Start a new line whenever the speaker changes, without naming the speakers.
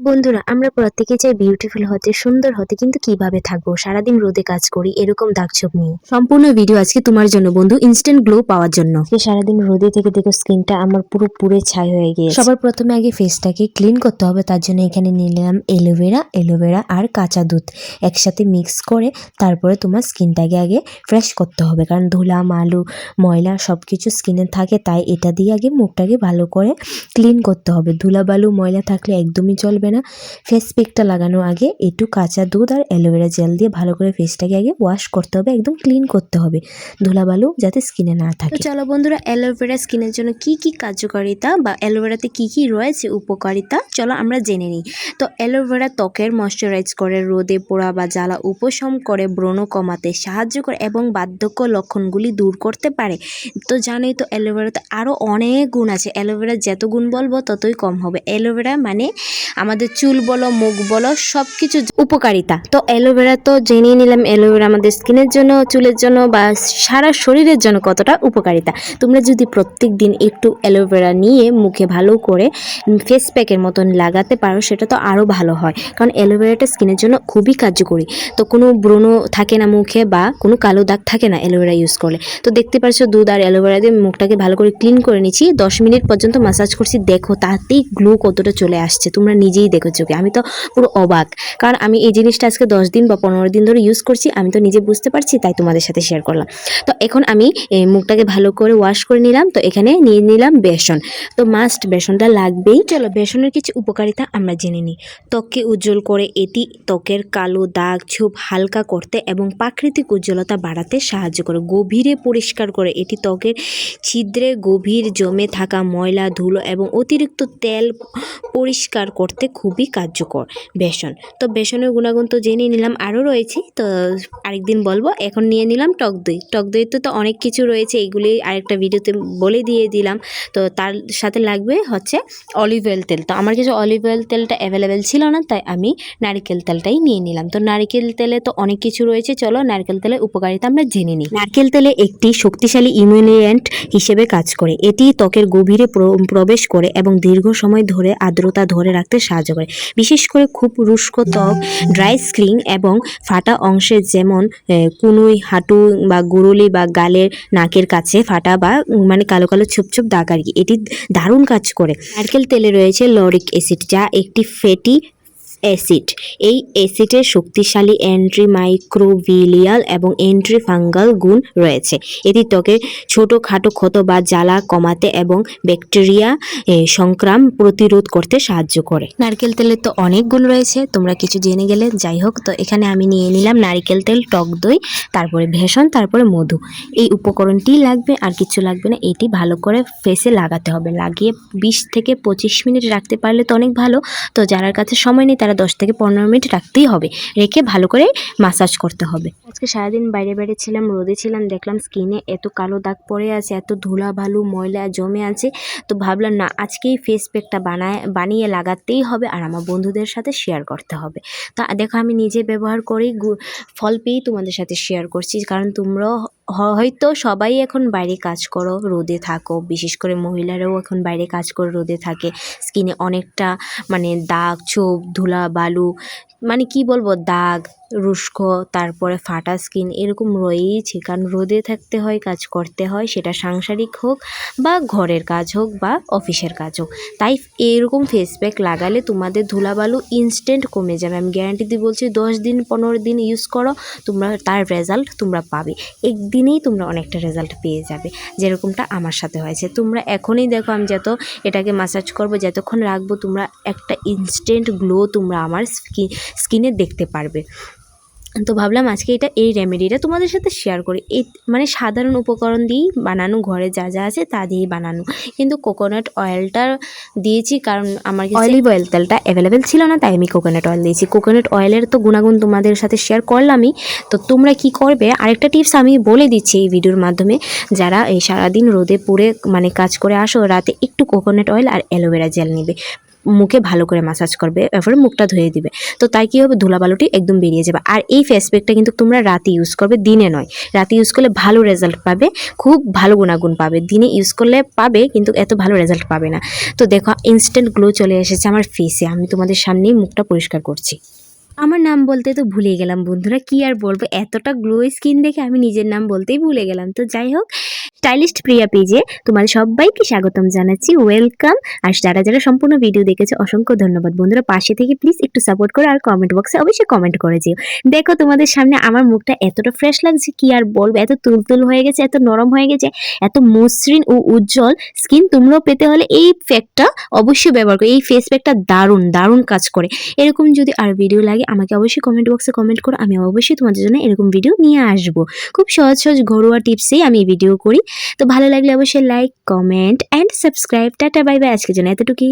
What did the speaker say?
বন্ধুরা আমরা প্রত্যেকে চাই বিউটিফুল হতে, সুন্দর হতে, কিন্তু কিভাবে থাকবো? সারাদিন রোদে কাজ করি এরকম দাগছোপ নিয়ে। সম্পূর্ণ ভিডিও আজকে তোমার জন্য বন্ধু, ইনস্ট্যান্ট গ্লো পাওয়ার জন্য। সারাদিন রোদে থেকে দেখো স্কিনটা আমার পুরো পুরে ছাই হয়ে গিয়েছে। সবার প্রথমে আগে ফেসটাকে ক্লিন করতে হবে, তার জন্য এখানে নিলাম এলোভেরা আর কাঁচা দুধ একসাথে মিক্স করে তারপরে তোমার স্কিনটাকে আগে ফ্রেশ করতে হবে, কারণ ধুলা মালু ময়লা সবকিছু স্কিনে থাকে, তাই এটা দিয়ে আগে মুখটাকে ভালো করে ক্লিন করতে হবে। ধুলা বালু ময়লা থাকলে একদমই চলবে না। ফেস প্যাকটা লাগানোর আগে একটু কাঁচা দুধ আর অ্যালোভেরা জেল দিয়ে ভালো করে ফেসটাকে আগে ওয়াশ করতে হবে, একদম ক্লিন করতে হবে, ধুলাবালু যাতে স্কিনে না থাকে। চলো বন্ধুরা, অ্যালোভেরা স্কিনের জন্য কি কি কার্যকারিতা বা অ্যালোভেরাতে কি কি রয়েছে উপকারিতা চলো আমরা জেনে নিই। তো অ্যালোভেরা ত্বকের ময়শ্চারাইজ করে, রোদে পোড়া বা জ্বালা উপশম করে, ব্রণ কমাতে সাহায্য করে এবং বার্ধক্য লক্ষণগুলি দূর করতে পারে। তো জানোই তো অ্যালোভেরাতে আরও অনেক গুণ আছে, অ্যালোভেরা যত গুণ বলবো ততই কম হবে। অ্যালোভেরা মানে আমাদের চুল বলো মুখ বলো সব কিছু উপকারিতা। তো অ্যালোভেরা তো জেনে নিলাম অ্যালোভেরা আমাদের স্কিনের জন্য, চুলের জন্য বা সারা শরীরের জন্য কতটা উপকারিতা। তোমরা যদি প্রত্যেক দিন একটু অ্যালোভেরা নিয়ে মুখে ভালো করে ফেস প্যাকের মতন লাগাতে পারো সেটা তো আরও ভালো হয়, কারণ অ্যালোভেরাটা স্কিনের জন্য খুবই কার্যকরী। তো কোনো ব্রণ থাকে না মুখে বা কোনো কালো দাগ থাকে না অ্যালোভেরা ইউজ করলে। তো দেখতে পাচ্ছ দুধ আর অ্যালোভেরা দিয়ে মুখটাকে ভালো করে ক্লিন করে নিচ্ছি, 10 মিনিট পর্যন্ত ম্যাসাজ করছি। দেখো তাতেই গ্লো কতটা চলে আসছে, তোমরা নিজেই দেখো চোখে। আমি তো পুরো অবাক, কারণ আমি এই জিনিসটা আজকে 10 দিন বা 15 দিন ধরে ইউজ করছি, আমি তো নিজে বুঝতে পারছি, তাই তোমাদের সাথে শেয়ার করলাম। তো এখন আমি মুখটাকে ভালো করে ওয়াশ করে নিলাম। তো এখানে নিয়ে নিলাম বেসন, তো মাস্ট বেসনটা লাগবেই। চলো বেসনের কিছু উপকারিতা আমরা জেনে নিই। ত্বককে উজ্জ্বল করে, এটি ত্বকের কালো দাগ ছোপ হালকা করতে এবং প্রাকৃতিক উজ্জ্বলতা বাড়াতে সাহায্য করে। গভীরে পরিষ্কার করে, এটি ত্বকের ছিদ্রে গভীর জমে থাকা ময়লা ধুলো এবং অতিরিক্ত তেল পরিষ্কার করতে খুবই কার্যকর বেসন। তো বেসনের গুণাগুণ তো জেনে নিলাম, আরও রয়েছে, তো আরেকদিন বলবো। এখন নিয়ে নিলাম টক দই। টক দইতে তো অনেক কিছু রয়েছে, এইগুলি আরেকটা ভিডিওতে বলে দিয়ে দিলাম। তো তার সাথে লাগবে হচ্ছে অলিভ অয়েল তেল। তো আমার কিছু অলিভ অয়েল তেলটা অ্যাভেলেবেল ছিল না, তাই আমি নারকেল তেলটাই নিয়ে নিলাম। তো নারকেল তেলে তো অনেক কিছু রয়েছে, চলো নারকেল তেলের উপকারিতা আমরা জেনে নিই। নারকেল তেলে একটি শক্তিশালী ইমিউনিয়েন্ট হিসেবে কাজ করে, এটি ত্বকের গভীরে প্রবেশ করে এবং দীর্ঘ সময় ধরে আর্দ্রতা ধরে রাখতে সাহায্য করে। বিশেষ করে খুব শুষ্ক ত্বক, ড্রাই স্কিন এবং ফাটা অংশে, যেমন কুনুই, হাঁটু বা গুরুলি বা গালের নাকের কাছে ফাটা বা মানে কালো কালো ছোপ ছোপ দাগ আর কি, এটি দারুণ কাজ করে। নারকেল তেলে রয়েছে লরিক অ্যাসিড, যা একটি ফ্যাটি অ্যাসিড। এই অ্যাসিডের শক্তিশালী অ্যান্টিমাইক্রোবিয়াল এবং অ্যান্টিফাঙ্গাল গুণ রয়েছে। এটি ত্বকের ছোটোখাটো ক্ষত বা জ্বালা কমাতে এবং ব্যাকটেরিয়া সংক্রাম প্রতিরোধ করতে সাহায্য করে। নারকেল তেলের তো অনেক গুণ রয়েছে, তোমরা কিছু জেনে গেলে যাই হোক। তো এখানে আমি নিয়ে নিলাম নারকেল তেল, টক দই, তারপরে বেসন, তারপরে মধু। এই উপকরণটি লাগবে, আর কিছু লাগবে না। এটি ভালো করে ফেসে লাগাতে হবে, লাগিয়ে 20 থেকে 25 মিনিট রাখতে পারলে তো অনেক ভালো। তো যার কাছে সময় নেই তারা 10 থেকে 15 মিনিট রাখতেই হবে, রেখে ভালো করে মাসাজ করতে হবে। আজকে সারাদিন বাইরে ছিলাম, রোদে ছিলাম, দেখলাম স্কিনে এত কালো দাগ পড়ে আছে, এত ধুলা বালু ময়লা জমে আছে। তো ভাবলাম না, আজকেই ফেস প্যাকটা বানিয়ে লাগাতেই হবে আর আমার বন্ধুদের সাথে শেয়ার করতে হবে। তা দেখো আমি নিজে ব্যবহার করি, ফল পেয়েই তোমাদের সাথে শেয়ার করছি, কারণ তোমরাও হয়তো সবাই এখন বাইরে কাজ করো, রোদে থাকো, বিশেষ করে মহিলারাও এখন বাইরে কাজ করে রোদে থাকে। স্কিনে অনেকটা মানে দাগ ছোপ ধুলা বালু মানে কি বলবো, দাগ রুষ্ক, তারপরে ফাটা স্কিন এরকম রয়েইছে, কারণ রোদে থাকতে হয়, কাজ করতে হয়, সেটা সাংসারিক হোক বা ঘরের কাজ হোক বা অফিসের কাজ হোক। তাই এরকম ফেস প্যাক লাগালে তোমাদের ধুলাবালু ইনস্ট্যান্ট কমে যাবে। আমি গ্যারান্টি দিয়ে বলছি, 10 দিন 15 দিন ইউজ করো, তোমরা তার রেজাল্ট তোমরা পাবে, একদিনেই তোমরা অনেকটা রেজাল্ট পেয়ে যাবে, যেরকমটা আমার সাথে হয়েছে। তোমরা এখনই দেখো, আমি যত এটাকে ম্যাসাজ করবো, যতক্ষণ রাখবো, তোমরা একটা ইনস্ট্যান্ট গ্লো তোমরা আমার স্কিনে দেখতে পারবে। তো ভাবলাম আজকে এই রেমেডিটা তোমাদের সাথে শেয়ার করি। এই মানে সাধারণ উপকরণ দিয়েই বানানো, ঘরে যা যা আছে তা দিয়েই বানানো, কিন্তু কোকোনাট অয়েলটা দিয়েছি কারণ আমার কাছে অলিভ অয়েল তেলটা অ্যাভেলেবেল ছিল না, তাই আমি কোকোনাট অয়েল দিয়েছি। কোকোনাট অয়েলের তো গুণাগুণ তোমাদের সাথে শেয়ার করলামই। তো তোমরা কি করবে, আরেকটা টিপস আমি বলে দিচ্ছি এই ভিডিওর মাধ্যমে। যারা এই সারাদিন রোদে পুড়ে মানে কাজ করে আসো, রাতে একটু কোকোনাট অয়েল আর অ্যালোভেরা জেল নেবে, মুখে ভালো করে ম্যাসাজ করবে, এরপরে মুখটা ধুয়ে দিবে। তো তাই কী হবে, ধুলাবালুটি একদম বেরিয়ে যাবে। আর এই ফেস প্যাকটা কিন্তু তোমরা রাতে ইউজ করবে, দিনে নয়। রাতে ইউজ করলে ভালো রেজাল্ট পাবে, খুব ভালো গুণাগুণ পাবে। দিনে ইউজ করলে পাবে কিন্তু এত ভালো রেজাল্ট পাবে না। তো দেখো ইনস্ট্যান্ট গ্লো চলে এসেছে আমার ফেসে। আমি তোমাদের সামনেই মুখটা পরিষ্কার করছি। আমার নাম বলতে তো ভুলে গেলাম বন্ধুরা, কি আর বলবো, এতটা গ্লো স্কিন দেখে আমি নিজের নাম বলতেই ভুলে গেলাম। তো যাই হোক, স্টাইলিস্ট প্রিয়া পেজে তোমাদের সবাইকে স্বাগতম জানাচ্ছি, ওয়েলকাম। আর যারা যারা সম্পূর্ণ ভিডিও দেখেছে অসংখ্য ধন্যবাদ বন্ধুরা। পাশে থেকে প্লিজ একটু সাপোর্ট করো আর কমেন্ট বক্সে অবশ্যই কমেন্ট করে যেও। দেখো তোমাদের সামনে আমার মুখটা এতটা ফ্রেশ লাগছে, কি আর বলবো, এত তুলতুল হয়ে গেছে, এত নরম হয়ে গেছে, এত মসৃণ ও উজ্জ্বল স্কিন তোমরাও পেতে হলে এই প্যাকটা অবশ্যই ব্যবহার করো। এই ফেস প্যাকটা দারুণ দারুণ কাজ করে। এরকম যদি আর ভিডিও লাগে আমাকে অবশ্যই কমেন্ট বক্সে কমেন্ট করো, আমি অবশ্যই তোমাদের জন্য এরকম ভিডিও নিয়ে আসবো। খুব সহজ সহজ ঘরোয়া টিপসেই আমি ভিডিও করি। তো ভালো লাগলে অবশ্যই like, comment and subscribe. Tata bye bye, আজকের জন্য এতটুকুই।